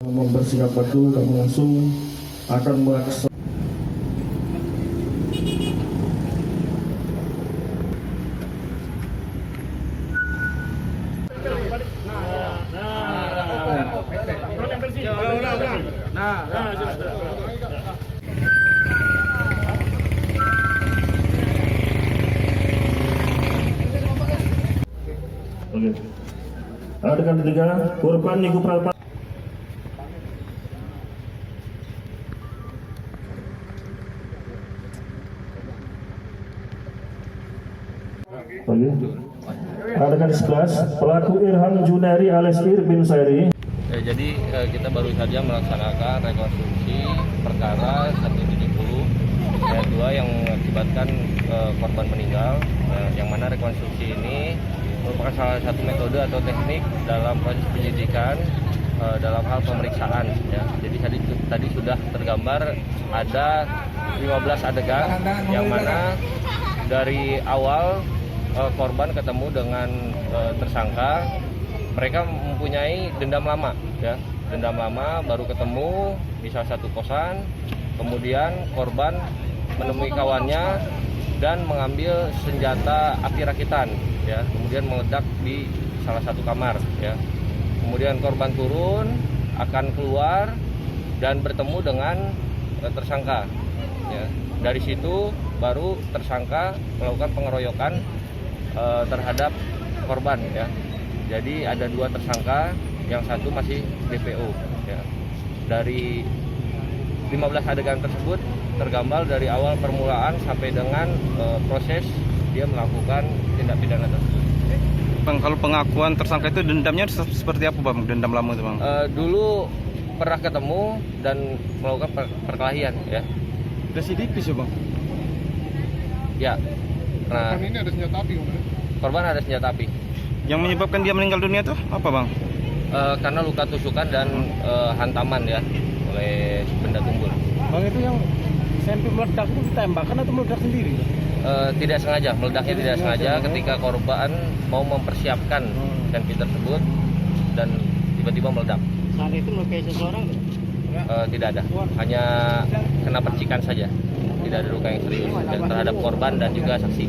Membersihkan batu dan langsung akan melaksanakan. Oke. Adegan ketiga, korban Niku Prapa. Oke. Adegan 11, pelaku Irham Junari alias Ir bin Sairi. Jadi kita baru saja melaksanakan rekonstruksi perkara 170/2 yang mengakibatkan korban meninggal, yang mana rekonstruksi ini merupakan salah satu metode atau teknik dalam proses penyidikan dalam hal pemeriksaan. Ya. Jadi tadi sudah tergambar ada 15 adegan, yang mana dari awal korban ketemu dengan tersangka, mereka mempunyai dendam lama, ya, dendam lama, baru ketemu di salah satu kosan. Kemudian korban menemui kawannya dan mengambil senjata api rakitan, ya, kemudian meledak di salah satu kamar, ya. Kemudian korban turun, akan keluar dan bertemu dengan tersangka, ya. Dari situ baru tersangka melakukan pengeroyokan terhadap korban, ya. Jadi ada 2 tersangka, yang satu masih DPO, ya. Dari 15 adegan tersebut tergambar dari awal permulaan sampai dengan proses dia melakukan tindak pidana tersebut. Bang, kalau pengakuan tersangka itu dendamnya seperti apa, Bang? Dendam lama itu, Bang? Dulu pernah ketemu dan melakukan perkelahian, ya. Residipis ya, Bang? Ya. Nah, Korban ini ada senjata api, Bang? korban ada senjata api. Yang menyebabkan dia meninggal dunia itu apa, Bang? Karena luka tusukan dan hantaman, ya, oleh benda tumpul. Bang, itu yang sampai meledak itu ditembakkan atau meledak sendiri? Tidak sengaja, meledaknya tidak sengaja ketika korban mau mempersiapkan senpi tersebut dan tiba-tiba meledak. Saat itu melukai seseorang? Tidak ada, hanya kena percikan saja, tidak ada luka yang serius terhadap korban dan juga saksi.